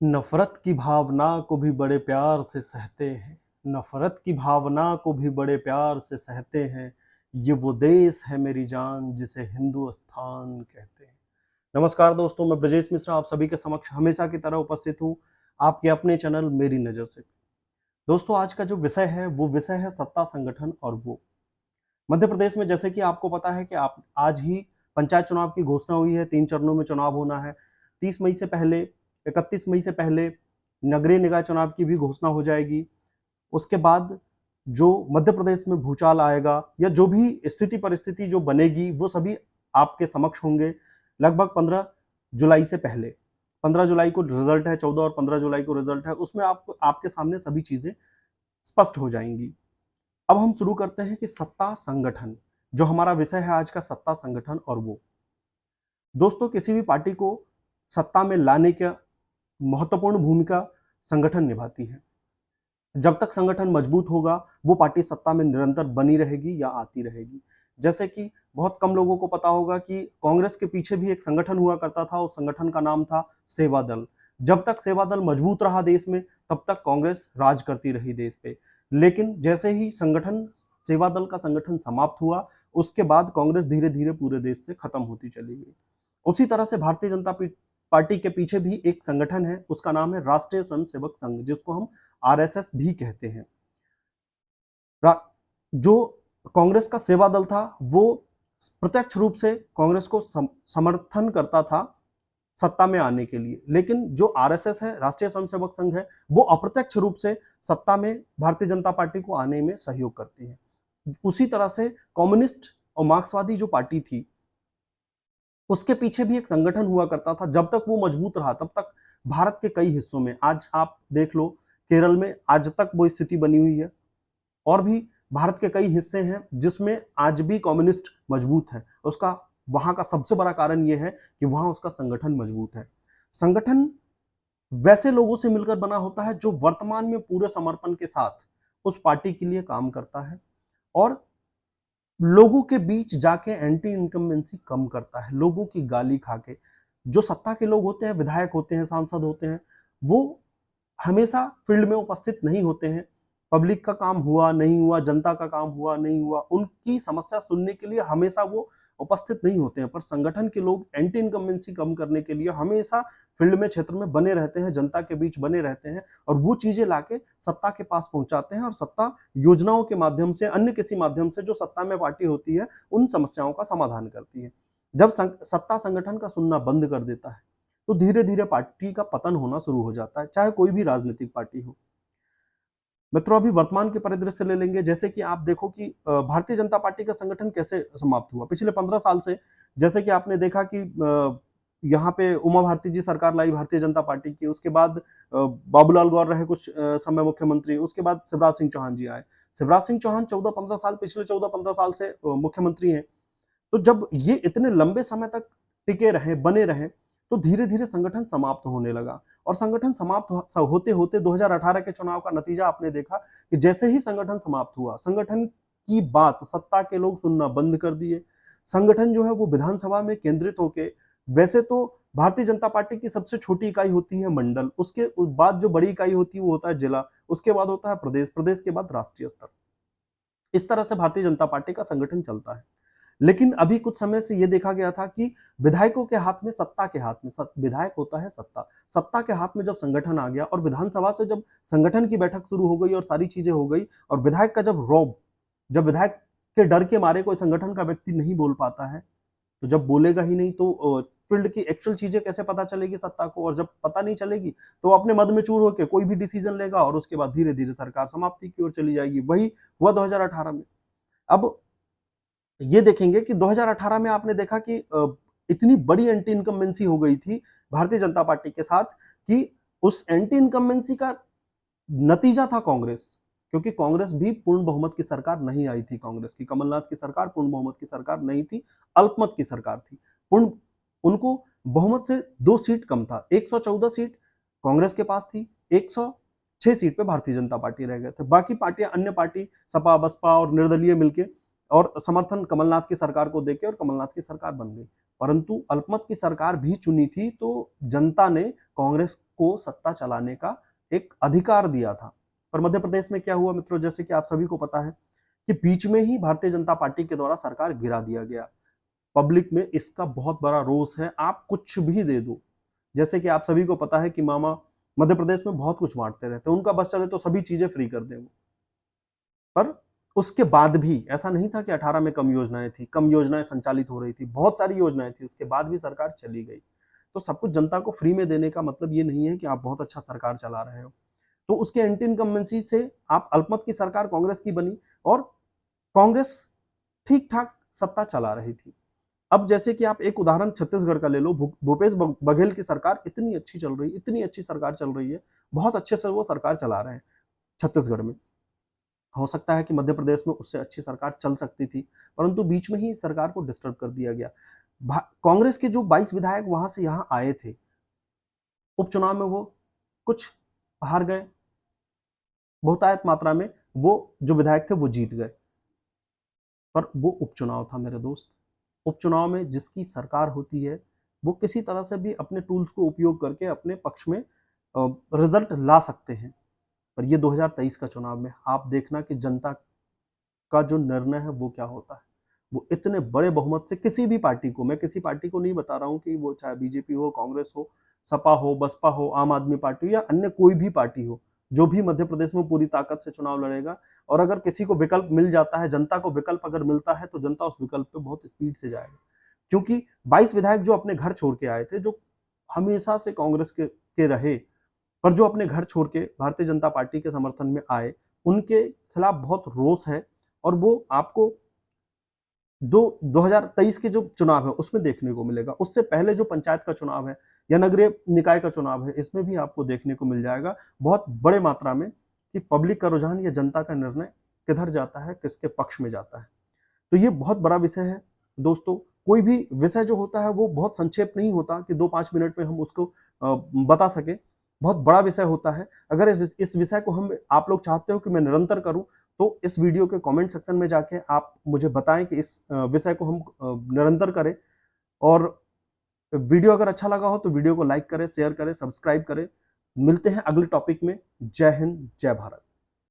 नफरत की भावना को भी बड़े प्यार से सहते हैं। नफरत की भावना को भी बड़े प्यार से सहते हैं। ये वो देश है मेरी जान जिसे हिंदुस्तान कहते हैं। नमस्कार दोस्तों, मैं ब्रजेश मिश्रा आप सभी के समक्ष हमेशा की तरह उपस्थित हूँ आपके अपने चैनल मेरी नज़र से। दोस्तों, आज का जो विषय है वो विषय है सत्ता, संगठन और वो। मध्य प्रदेश में जैसे कि आपको पता है कि आप आज ही पंचायत चुनाव की घोषणा हुई है। 3 चरणों में चुनाव होना है। 30 मई से पहले 31 मई से पहले नगरीय निकाय चुनाव की भी घोषणा हो जाएगी। उसके बाद जो मध्य प्रदेश में भूचाल आएगा या जो भी स्थिति परिस्थिति जो बनेगी वो सभी आपके समक्ष होंगे लगभग 15 जुलाई से पहले। 15 जुलाई को रिजल्ट है, 14 और 15 जुलाई को रिजल्ट है। उसमें आपके सामने सभी चीजें स्पष्ट हो जाएंगी। अब हम शुरू करते हैं कि सत्ता, संगठन, जो हमारा विषय है आज का, सत्ता, संगठन और वो। दोस्तों, किसी भी पार्टी को सत्ता में लाने की महत्वपूर्ण भूमिका संगठन निभाती है। जब तक संगठन मजबूत होगा वो पार्टी सत्ता में निरंतर बनी रहेगी या आती रहेगी। जैसे कि बहुत कम लोगों को पता होगा कि कांग्रेस के पीछे भी एक संगठन हुआ करता था। उस संगठन का नाम था सेवा दल। जब तक सेवा दल मजबूत रहा देश में तब तक कांग्रेस राज करती रही देश पे। लेकिन जैसे ही संगठन, सेवा दल का संगठन समाप्त हुआ, उसके बाद कांग्रेस धीरे धीरे पूरे देश से खत्म होती चली गई। उसी तरह से भारतीय जनता पार्टी के पीछे भी एक संगठन है, उसका नाम है राष्ट्रीय स्वयंसेवक संघ, जिसको हम आरएसएस भी कहते हैं। जो कांग्रेस का सेवा दल था वो प्रत्यक्ष रूप से कांग्रेस को समर्थन करता था सत्ता में आने के लिए, लेकिन जो आरएसएस है, राष्ट्रीय स्वयंसेवक संघ है, वो अप्रत्यक्ष रूप से सत्ता में भारतीय जनता पार्टी को आने में सहयोग करती है। उसी तरह से कम्युनिस्ट और मार्क्सवादी जो पार्टी थी उसके पीछे भी एक संगठन हुआ करता था। जब तक वो मजबूत रहा तब तक भारत के कई हिस्सों में, आज आप देख लो केरल में आज तक वो स्थिति बनी हुई है। और भी भारत के कई हिस्से हैं जिसमें आज भी कम्युनिस्ट मजबूत है। उसका वहां का सबसे बड़ा कारण यह है कि वहां उसका संगठन मजबूत है। संगठन वैसे लोगों से मिलकर बना होता है जो वर्तमान में पूरे समर्पण के साथ उस पार्टी के लिए काम करता है और लोगों के बीच जाके एंटी इनकम्बेंसी कम करता है। लोगों की गाली खा के जो सत्ता के लोग होते हैं, विधायक होते हैं, सांसद होते हैं, वो हमेशा फील्ड में उपस्थित नहीं होते हैं। पब्लिक का काम हुआ नहीं हुआ, जनता का काम हुआ नहीं हुआ, उनकी समस्या सुनने के लिए हमेशा वो उपस्थित नहीं होते हैं। पर संगठन के लोग एंटी इनकम्बेंसी कम करने के लिए हमेशा फील्ड में, क्षेत्र में बने रहते हैं, जनता के बीच बने रहते हैं और वो चीजें लाके सत्ता के पास पहुंचाते हैं और सत्ता योजनाओं के माध्यम से, अन्य किसी माध्यम से जो सत्ता में पार्टी होती है उन समस्याओं का समाधान करती है। जब सत्ता संगठन का सुनना बंद कर देता है तो धीरे धीरे पार्टी का पतन होना शुरू हो जाता है, चाहे कोई भी राजनीतिक पार्टी हो। मित्रों, अभी वर्तमान के परिदृश्य ले लेंगे। जैसे कि आप देखो कि भारतीय जनता पार्टी का संगठन कैसे समाप्त हुआ पिछले 15 साल से। जैसे कि आपने देखा कि यहाँ पे उमा भारती जी सरकार लाई भारतीय जनता पार्टी की। उसके बाद बाबूलाल गौर रहे कुछ समय मुख्यमंत्री। उसके बाद शिवराज सिंह चौहान जी आए। शिवराज सिंह चौहान 14-15 साल, पिछले 14-15 साल से मुख्यमंत्री हैं। तो जब ये इतने लंबे समय तक टिके रहे, बने रहे, तो धीरे धीरे संगठन समाप्त होने लगा। और संगठन समाप्त होते होते 2018 के चुनाव का नतीजा आपने देखा कि जैसे ही संगठन समाप्त हुआ, संगठन की बात सत्ता के लोग सुनना बंद कर दिए। संगठन जो है वो विधानसभा में केंद्रित होके, वैसे तो भारतीय जनता पार्टी की सबसे छोटी इकाई होती है मंडल, उसके बाद जो बड़ी इकाई होती है वो होता है जिला, उसके बाद होता है प्रदेश, प्रदेश के बाद राष्ट्रीय स्तर। इस तरह से भारतीय जनता पार्टी का संगठन चलता है। लेकिन अभी कुछ समय से यह देखा गया था कि विधायकों के हाथ में, सत्ता के हाथ में, विधायक होता है सत्ता, सत्ता के हाथ में जब संगठन आ गया और विधानसभा से जब संगठन की बैठक शुरू हो गई और सारी चीजें हो गई और विधायक का जब रौब, जब विधायक के डर के मारे कोई संगठन का व्यक्ति नहीं बोल पाता है, तो जब बोलेगा ही नहीं तो फील्ड की एक्चुअल चीजें कैसे पता चलेगी सत्ता को। और जब पता नहीं चलेगी तो अपने मद में चूर होकर कोई भी डिसीजन लेगा और उसके बाद धीरे धीरे सरकार समाप्ति की ओर चली जाएगी। वही हुआ 2018 में। अब ये देखेंगे कि 2018 में आपने देखा कि इतनी बड़ी एंटी इनकम्बेंसी हो गई थी भारतीय जनता पार्टी के साथ कि उस एंटी इनकम्बेंसी का नतीजा था कांग्रेस। क्योंकि कांग्रेस भी पूर्ण बहुमत की सरकार नहीं आई थी। कांग्रेस की, कमलनाथ की सरकार पूर्ण बहुमत की सरकार नहीं थी, अल्पमत की सरकार थी। पूर्ण, उनको बहुमत से 2 सीट कम था। 114 सीट कांग्रेस के पास थी, 106 सीट पे भारतीय जनता पार्टी रह गए थे। बाकी पार्टियां, अन्य पार्टी सपा, बसपा और निर्दलीय मिलके और समर्थन कमलनाथ की सरकार को देके और कमलनाथ की सरकार बन गई। परंतु अल्पमत की सरकार भी चुनी थी तो जनता ने कांग्रेस को सत्ता चलाने का एक अधिकार दिया था। पर मध्य प्रदेश में क्या हुआ मित्रों, जैसे कि आप सभी को पता है कि बीच में ही भारतीय जनता पार्टी के द्वारा सरकार गिरा दिया गया। पब्लिक में इसका बहुत बड़ा रोष है, आप कुछ भी दे दो। जैसे कि आप सभी को पता है कि मामा मध्य प्रदेश में बहुत कुछ बांटते रहते हैं, उनका बस चले तो सभी चीजें फ्री कर दें। पर उसके बाद भी ऐसा नहीं था कि 18 में कम योजनाएं थी, कम योजनाएं संचालित हो रही थी, बहुत सारी योजनाएं थी, उसके बाद भी सरकार चली गई। तो सब कुछ जनता को फ्री में देने का मतलब ये नहीं है कि आप बहुत अच्छा सरकार चला रहे हो। तो उसके एंटी इनकम्बेंसी से आप अल्पमत की सरकार कांग्रेस की बनी और कांग्रेस ठीक ठाक सत्ता चला रही थी। अब जैसे कि आप एक उदाहरण छत्तीसगढ़ का ले लो, भूपेश बघेल की सरकार इतनी अच्छी चल रही है, इतनी अच्छी सरकार चल रही है, बहुत अच्छे से वो सरकार चला रहे हैं छत्तीसगढ़ में। हो सकता है कि मध्य प्रदेश में उससे अच्छी सरकार चल सकती थी, परंतु बीच में ही सरकार को डिस्टर्ब कर दिया गया। कांग्रेस के जो 22 विधायक वहां से यहां आए थे, उपचुनाव में वो कुछ हार गए, बहुतायत मात्रा में वो जो विधायक थे वो जीत गए। पर वो उपचुनाव था मेरे दोस्त। उपचुनाव में जिसकी सरकार होती है वो किसी तरह से भी अपने टूल्स को उपयोग करके अपने पक्ष में रिजल्ट ला सकते हैं। पर ये 2023 का चुनाव में आप देखना कि जनता का जो निर्णय है वो क्या होता है। वो इतने बड़े बहुमत से किसी भी पार्टी को, मैं किसी पार्टी को नहीं बता रहा हूं कि वो चाहे बीजेपी हो, कांग्रेस हो, सपा हो, बसपा हो, आम आदमी पार्टी हो या अन्य कोई भी पार्टी हो, जो भी मध्य प्रदेश में पूरी ताकत से चुनाव लड़ेगा, और अगर किसी को विकल्प मिल जाता है, जनता को विकल्प अगर मिलता है, तो जनता उस विकल्प पे बहुत स्पीड से जाएगा। क्योंकि 22 विधायक जो अपने घर छोड़ के आए थे, जो हमेशा से कांग्रेस के रहे, पर जो अपने घर छोड़ के भारतीय जनता पार्टी के समर्थन में आए, उनके खिलाफ बहुत रोष है। और वो आपको 2023 के जो चुनाव है उसमें देखने को मिलेगा। उससे पहले जो पंचायत का चुनाव है या नगरीय निकाय का चुनाव है, इसमें भी आपको देखने को मिल जाएगा बहुत बड़े मात्रा में कि पब्लिक का रुझान या जनता का निर्णय किधर जाता है, किसके पक्ष में जाता है। तो ये बहुत बड़ा विषय है दोस्तों। कोई भी विषय जो होता है वो बहुत संक्षेप नहीं होता कि 2-5 मिनट में हम उसको बता सके। बहुत बड़ा विषय होता है। अगर इस विषय को हम आप लोग चाहते हो कि मैं निरंतर करूं, तो इस वीडियो के कमेंट सेक्शन में जाके आप मुझे बताएं कि इस विषय को हम निरंतर करें। और वीडियो अगर अच्छा लगा हो तो वीडियो को लाइक करें, शेयर करें, सब्सक्राइब करें। मिलते हैं अगले टॉपिक में। जय हिंद, जय भारत।